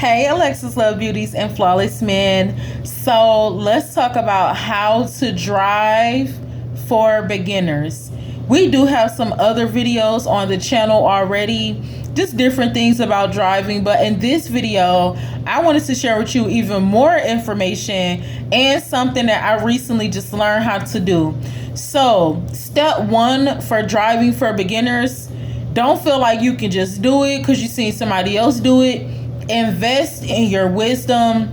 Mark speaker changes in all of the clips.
Speaker 1: Hey, Alexis Love Beauties and Flawless Men. So let's talk about how to drive for beginners. We do have some other videos on the channel already, just different things about driving, but in this video I wanted to share with you even more information and something that I recently just learned how to do. So step one for driving for beginners: don't feel like you can just do it because you've seen somebody else do it. Invest in your wisdom.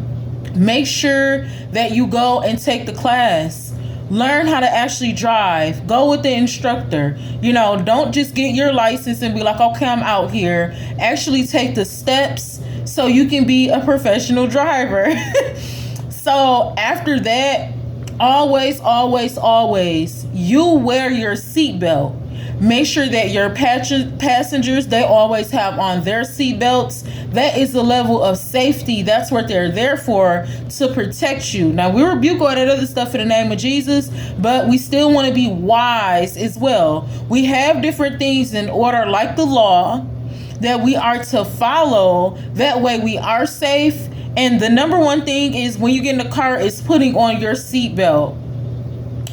Speaker 1: Make sure that you go and take the class. Learn how to actually drive. Go with the instructor. Don't just get your license and be like, okay, I'm out here. Actually take the steps so you can be a professional driver. So after that, always, you wear your seatbelt. Make sure that your passengers, they always have on their seatbelts. That is the level of safety. That's what they're there for, to protect you. Now, we rebuke all that other stuff in the name of Jesus, but we still want to be wise as well. We have different things in order, like the law, that we are to follow. That way we are safe. And the number one thing is, when you get in the car, is putting on your seatbelt.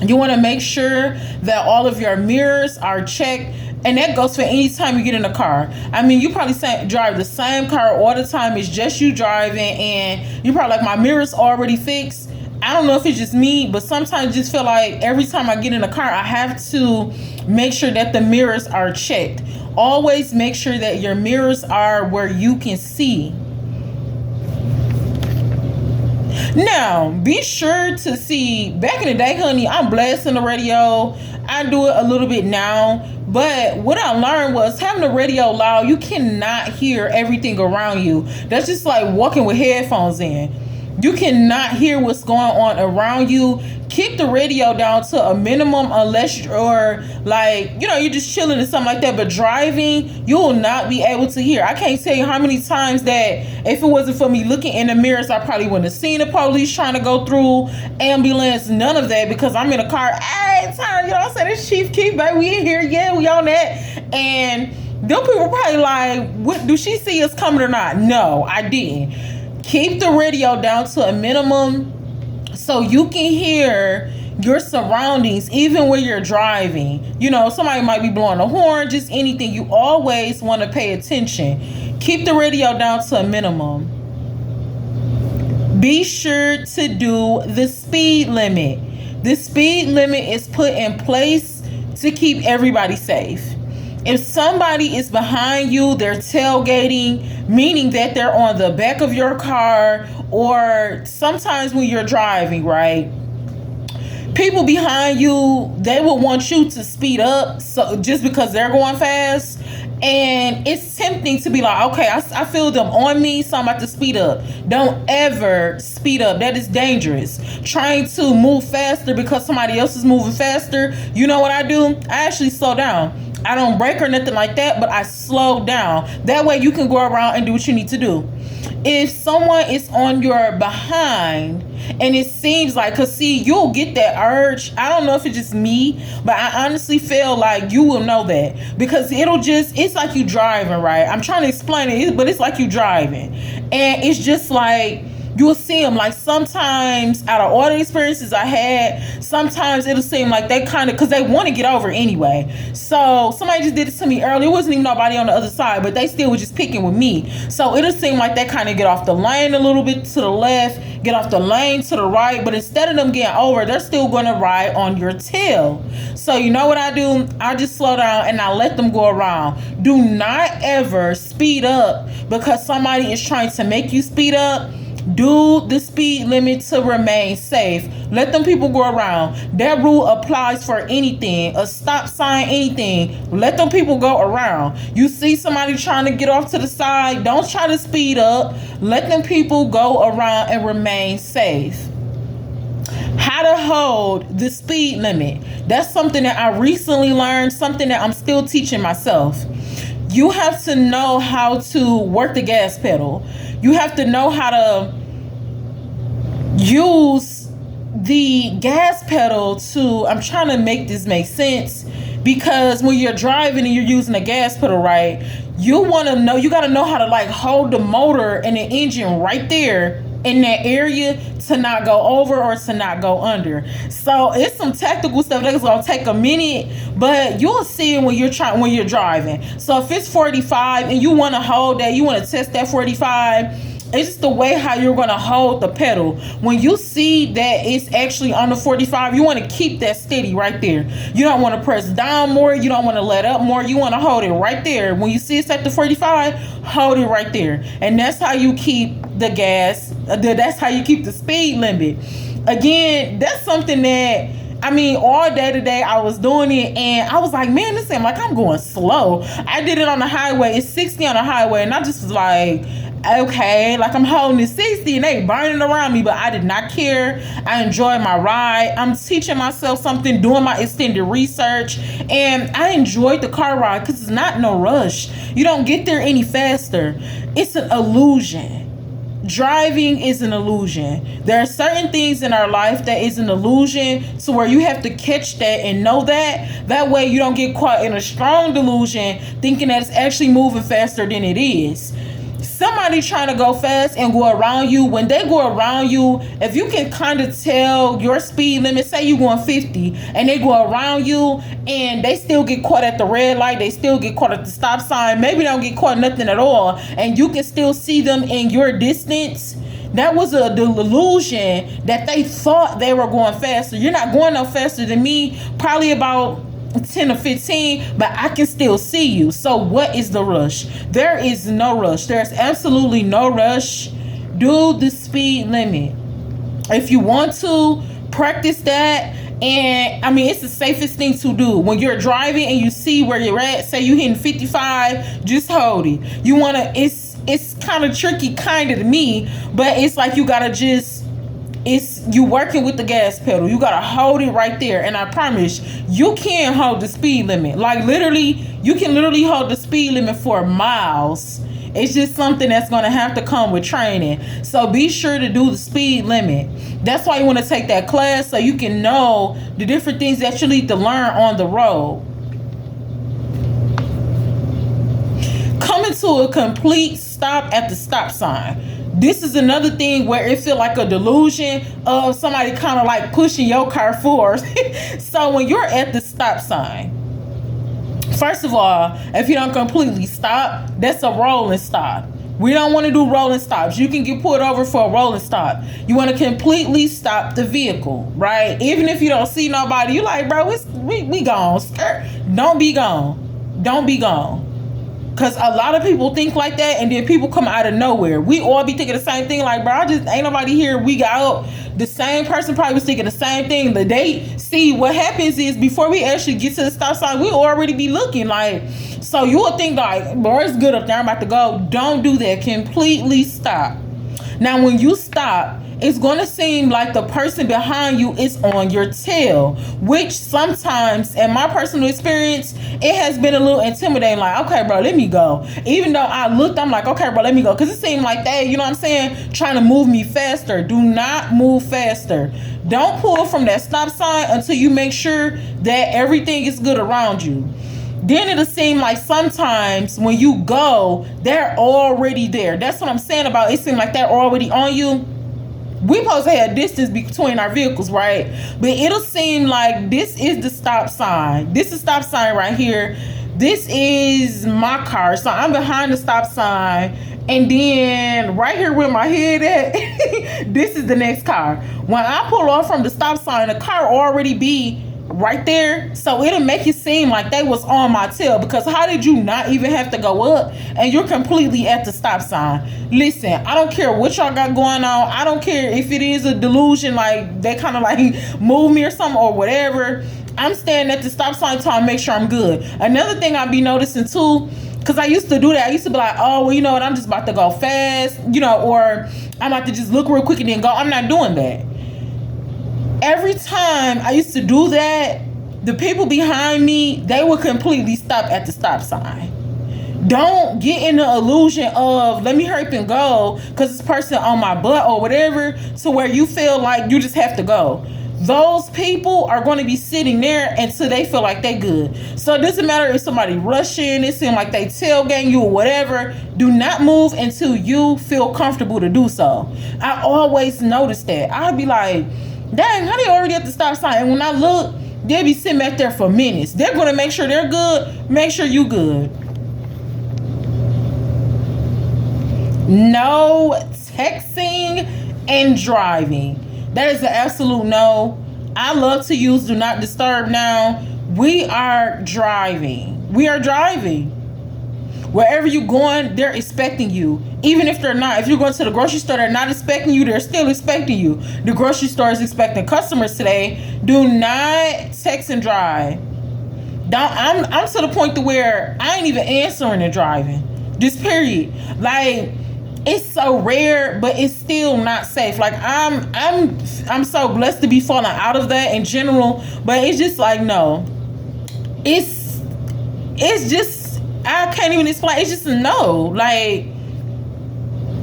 Speaker 1: You want to make sure that all of your mirrors are checked. And that goes for any time you get in a car. I mean, you probably drive the same car all the time. It's just you driving, and you're probably like, my mirror's already fixed. I don't know if it's just me, but sometimes I just feel like every time I get in a car, I have to make sure that the mirrors are checked. Always make sure that your mirrors are where you can see. Now, be sure to see, back in the day, honey, I'm blasting the radio. I do it a little bit now. But what I learned was, having the radio loud, you cannot hear everything around you. That's just like walking with headphones in. You cannot hear what's going on around you. Keep the radio down to a minimum, unless you're like, you're just chilling or something like that. But driving, you will not be able to hear. I can't tell you how many times that if it wasn't for me looking in the mirrors, I probably wouldn't have seen the police trying to go through, ambulance, none of that, because I'm in a car. Hey, time, I'm saying, it's Chief Keith, baby, we in here, yeah, we on that. And them people probably like, what, do she see us coming or not? No, I didn't. Keep the radio down to a minimum so you can hear your surroundings, even when you're driving. Somebody might be blowing a horn, just anything. You always want to pay attention. Keep the radio down to a minimum. Be sure to do the speed limit. The speed limit is put in place to keep everybody safe. If somebody is behind you, they're tailgating, meaning that they're on the back of your car, or sometimes when you're driving, right? People behind you, they will want you to speed up, so just because they're going fast. And it's tempting to be like, okay, I feel them on me, so I'm about to speed up. Don't ever speed up. That is dangerous. Trying to move faster because somebody else is moving faster. You know what I do? I actually slow down. I don't brake or nothing like that, but I slow down. That way you can go around and do what you need to do. If someone is on your behind, and it seems like, because see, you'll get that urge. I don't know if it's just me, but I honestly feel like you will know that, because it's like you driving, right? I'm trying to explain it, but it's like you driving. And it's just like, you'll see them, like, sometimes out of all the experiences I had, sometimes it'll seem like they kind of, because they want to get over anyway. So somebody just did it to me earlier. It wasn't even nobody on the other side, but they still were just picking with me. So it'll seem like they kind of get off the lane a little bit to the left, get off the lane to the right, but instead of them getting over, they're still going to ride on your tail. So you know what I do? I just slow down and I let them go around. Do not ever speed up because somebody is trying to make you speed up. Do the speed limit to remain safe. Let them people go around. That rule applies for anything, a stop sign, anything. Let them people go around. You see somebody trying to get off to the side, don't try to speed up. Let them people go around and remain safe. How to hold the speed limit. That's something that I recently learned, something that I'm still teaching myself. You have to know how to work the gas pedal. You have to know how to use the gas pedal to, I'm trying to make this make sense, because when you're driving and you're using a gas pedal, right, You want to know, you got to know how to like hold the motor and the engine right there in that area to not go over or to not go under. So it's some tactical stuff that's gonna take a minute, but you'll see it when you're driving. So if it's 45 and you want to hold that, you want to test that 45, it's just the way how you're going to hold the pedal. When you see that it's actually on the 45, you want to keep that steady right there. You don't want to press down more. You don't want to let up more. You want to hold it right there. When you see it's at the 45, hold it right there. And that's how you keep the gas. That's how you keep the speed limit. Again, that's something that, I mean, all day today I was doing it and I was like, man, this seems like I'm going slow. I did it on the highway. It's 60 on the highway and I just was like, okay, like I'm holding it 60 and they burning around me, but I did not care. I enjoyed my ride. I'm teaching myself something, doing my extended research, and I enjoyed the car ride because it's not no rush. You don't get there any faster. It's an illusion. Driving is an illusion. There are certain things in our life that is an illusion, so where you have to catch that and know that way you don't get caught in a strong delusion thinking that it's actually moving faster than it is. Somebody trying to go fast and go around you, when they go around you, if you can kind of tell your speed limit, say you going 50 and they go around you and they still get caught at the red light, they still get caught at the stop sign, maybe they don't get caught nothing at all, and you can still see them in your distance, that was a delusion that they thought they were going faster. You're not going no faster than me, probably about 10 or 15, but I can still see you. So what is the rush? There is no rush. There's absolutely no rush. Do the speed limit. If you want to, practice that. And I mean, it's the safest thing to do. When you're driving and you see where you're at, say you hitting 55, just hold it. You want to, it's kind of tricky kind of to me, but it's like you got to just, you working with the gas pedal. You gotta hold it right there, and I promise you can hold the speed limit. Like literally, you can literally hold the speed limit for miles. It's just something that's gonna have to come with training. So be sure to do the speed limit. That's why you want to take that class so you can know the different things that you need to learn on the road. Coming to a complete stop at the stop sign. This is another thing where it feel like a delusion of somebody kind of like pushing your car forward. So when you're at the stop sign, first of all, if you don't completely stop, that's a rolling stop. We don't want to do rolling stops. You can get pulled over for a rolling stop. You want to completely stop the vehicle, right? Even if you don't see nobody, you like, bro, we gone. Don't be gone. Don't be gone. Because a lot of people think like that, and then people come out of nowhere. We all be thinking the same thing, like, bro, I just ain't nobody here. We got out. The same person probably was thinking the same thing. But they see what happens is before we actually get to the stop sign, we already be looking like, so you will think like, bro, it's good up there, I'm about to go. Don't do that. Completely stop. Now, when you stop, it's going to seem like the person behind you is on your tail, which sometimes, in my personal experience, it has been a little intimidating. Like, okay, bro, let me go. Even though I looked, I'm like, okay, bro, let me go. Because it seemed like they, you know what I'm saying, trying to move me faster. Do not move faster. Don't pull from that stop sign until you make sure that everything is good around you. Then it'll seem like sometimes when you go, they're already there. That's what I'm saying about it. Seems like they're already on you. We supposed to have distance between our vehicles, right? But it'll seem like this is the stop sign. This is stop sign right here. This is my car. So I'm behind the stop sign. And then right here where my head at, this is the next car. When I pull off from the stop sign, the car already be right there. So it'll make it seem like they was on my tail, because how did you not even have to go up and you're completely at the stop sign? Listen, I don't care what y'all got going on. I don't care if it is a delusion, like they kind of like move me or something or whatever. I'm standing at the stop sign trying to make sure I'm good. Another thing I be noticing too, because I used to do that. I used to be like, oh, well, you know what? I'm just about to go fast, you know, or I'm about to just look real quick and then go. I'm not doing that. Every time I used to do that, the people behind me, they would completely stop at the stop sign. Don't get in the illusion of, let me hurry up and go because this person on my butt or whatever, to where you feel like you just have to go. those people are going to be sitting there until they feel like they good. So it doesn't matter if somebody rushing, it seems like they tailgating you or whatever. Do not move until you feel comfortable to do so. I always notice that. I'd be like, dang, how they already at the stop sign? And when I look, they'll be sitting back there for minutes. They're going to make sure they're good. Make sure you good. No texting and driving. That is an absolute no. I love to use do not disturb now. We are driving. We are driving. Wherever you're going, they're expecting you. Even if they're not. If you're going to the grocery store, they're not expecting you. They're still expecting you. The grocery store is expecting customers today. Do not text and drive. I'm to the point to where I ain't even answering and driving. Just period. Like, it's so rare, but it's still not safe. Like, I'm so blessed to be falling out of that in general, but it's just like, no. It's just, I can't even explain. It's just a no. Like,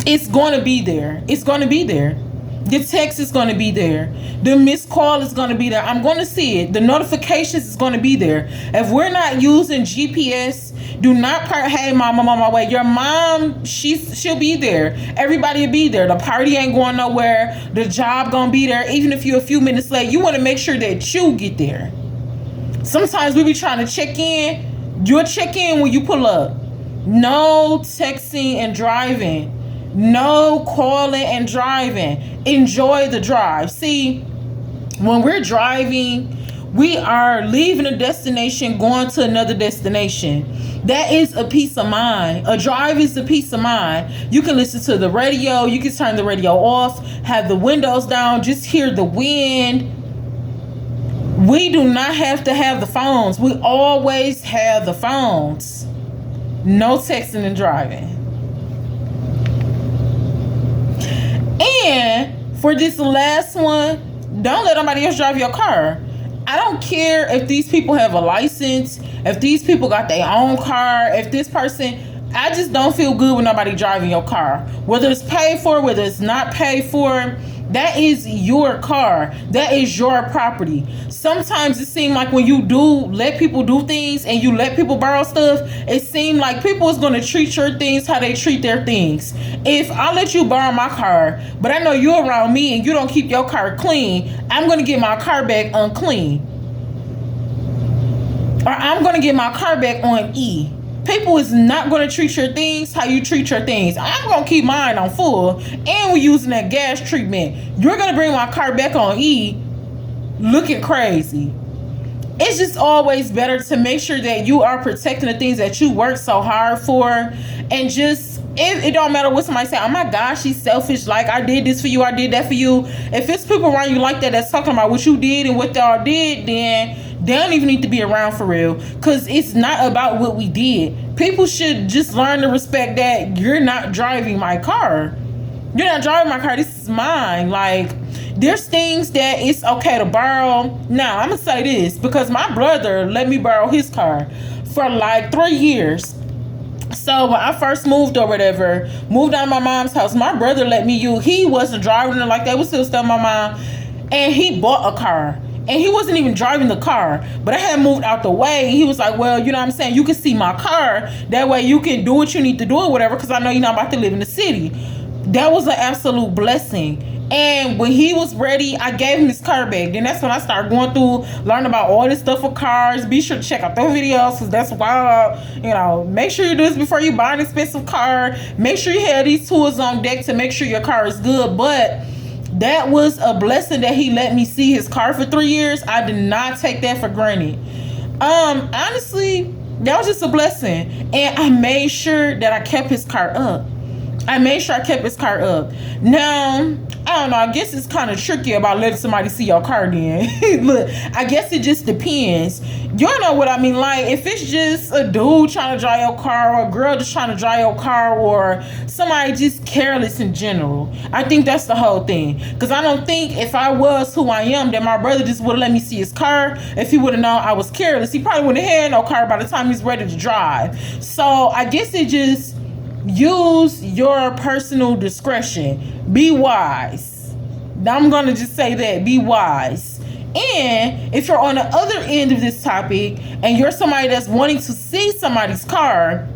Speaker 1: it's going to be there. It's going to be there. The text is going to be there. The missed call is going to be there. I'm going to see it. The notifications is going to be there. If we're not using GPS, do not hey, mom, I'm on my way. Your mom, she'll be there. Everybody will be there. The party ain't going nowhere. The job going to be there. Even if you're a few minutes late, you want to make sure that you get there. Sometimes we be trying to check in. You'll check in when you pull up. No texting and driving. No calling and driving. Enjoy the drive. See, when we're driving, we are leaving a destination, going to another destination. That is a peace of mind. A drive is a peace of mind. You can listen to the radio. You can turn the radio off, have the windows down, just hear the wind. We do not have to have the phones. We always have the phones. No texting and driving. And for this last one, don't let nobody else drive your car. I don't care if these people have a license, if these people got their own car, if this person, I just don't feel good with nobody driving your car. Whether it's paid for, whether it's not paid for, that is your car. That is your property. Sometimes it seems like when you do let people do things and you let people borrow stuff, it seems like people is going to treat your things how they treat their things. If I let you borrow my car, but I know you're around me and you don't keep your car clean, I'm going to get my car back unclean. Or I'm going to get my car back on E. People is not going to treat your things how you treat your things. I'm going to keep mine on full. And we're using that gas treatment. You're going to bring my car back on E looking crazy. It's just always better to make sure that you are protecting the things that you work so hard for. And just, it don't matter what somebody say, oh my gosh, she's selfish. Like, I did this for you, I did that for you. If it's people around you like that that's talking about what you did and what y'all did, then they don't even need to be around for real. Because it's not about what we did. People should just learn to respect that you're not driving my car. You're not driving my car. This is mine. Like, there's things that it's okay to borrow. Now, I'm going to say this. Because my brother let me borrow his car for like 3 years. So when I first moved or whatever, moved out of my mom's house, my brother let me use. He wasn't driving it like that. Was still my mom. And he bought a car. And he wasn't even driving the car, but I had moved out the way. He was like, well, you know what I'm saying? You can see my car. That way you can do what you need to do or whatever, because I know you're not about to live in the city. That was an absolute blessing. And when he was ready, I gave him his car back. Then that's when I started going through, learning about all this stuff with cars. Be sure to check out those videos, because that's wild. You know, make sure you do this before you buy an expensive car. Make sure you have these tools on deck to make sure your car is good. But that was a blessing that he let me see his car for 3 years. I did not take that for granted. Honestly, that was just a blessing. And I made sure that I kept his car up. Now, I don't know. I guess it's kind of tricky about letting somebody see your car then. Look, I guess it just depends. Y'all know what I mean. Like, if it's just a dude trying to drive your car, or a girl just trying to drive your car, or somebody just careless in general, I think that's the whole thing. Because I don't think if I was who I am, that my brother just would have let me see his car. If he would have known I was careless, he probably wouldn't have had no car by the time he's ready to drive. So I guess it just, use your personal discretion. Be wise. I'm going to just say that. Be wise. And if you're on the other end of this topic and you're somebody that's wanting to see somebody's car,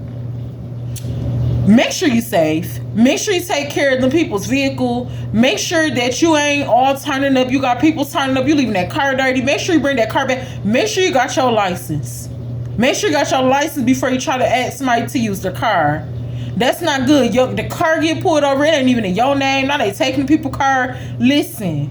Speaker 1: make sure you're safe. Make sure you take care of the people's vehicle. Make sure that you ain't all turning up. You got people turning up. You leaving that car dirty. Make sure you bring that car back. Make sure you got your license. Make sure you got your license before you try to ask somebody to use their car. That's not good. The car get pulled over. It ain't even in your name. Now they taking the people's car. Listen.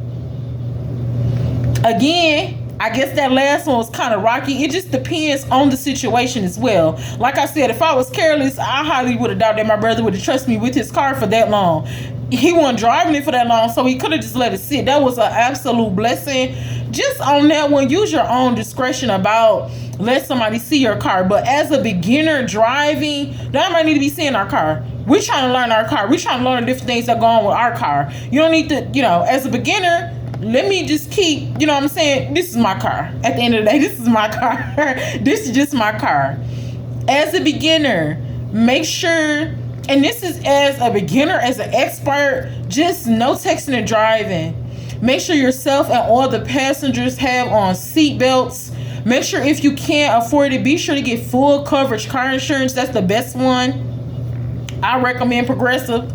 Speaker 1: Again, I guess that last one was kind of rocky. It just depends on the situation as well. Like I said, if I was careless, I highly would have doubted that my brother would have trusted me with his car for that long. He wasn't driving it for that long, so he could have just let it sit. That was an absolute blessing. Just on that one, use your own discretion about let somebody see your car. But as a beginner driving, nobody need to be seeing our car. We're trying to learn our car. We're trying to learn the different things that go on with our car. You don't need to, as a beginner, let me just keep, what I'm saying? This is my car. At the end of the day, this is my car. This is just my car. As a beginner, make sure, and this is as a beginner, as an expert, just no texting and driving. Make sure yourself and all the passengers have on seat belts. Make sure if you can't afford it, be sure to get full coverage car insurance. That's the best one. I recommend Progressive.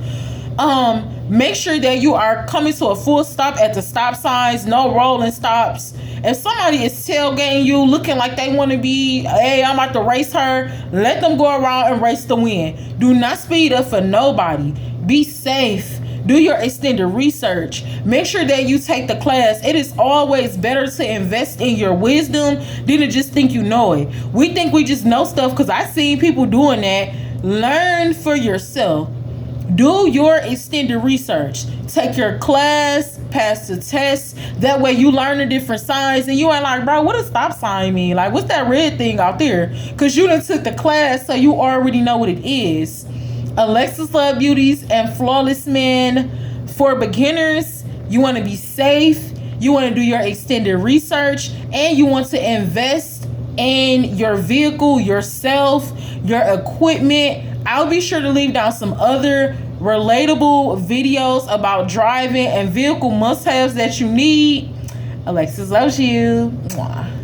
Speaker 1: Make sure that you are coming to a full stop at the stop signs, no rolling stops. If somebody is tailgating you, looking like they want to be, hey, I'm about to race her, let them go around and race the win. Do not speed up for nobody. Be safe. Do your extended research. Make sure that you take the class. It is always better to invest in your wisdom than to just think you know it. We think we just know stuff because I see people doing that. Learn for yourself. Do your extended research. Take your class, pass the test. That way you learn the different signs and you ain't like, bro, what does stop sign mean? Like, what's that red thing out there? Because you done took the class, so you already know what it is. Alexis Love Beauties and Flawless Men. For beginners, you want to be safe. You want to do your extended research. And you want to invest in your vehicle, yourself, your equipment. I'll be sure to leave down some other relatable videos about driving and vehicle must-haves that you need. Alexis loves you. Mwah.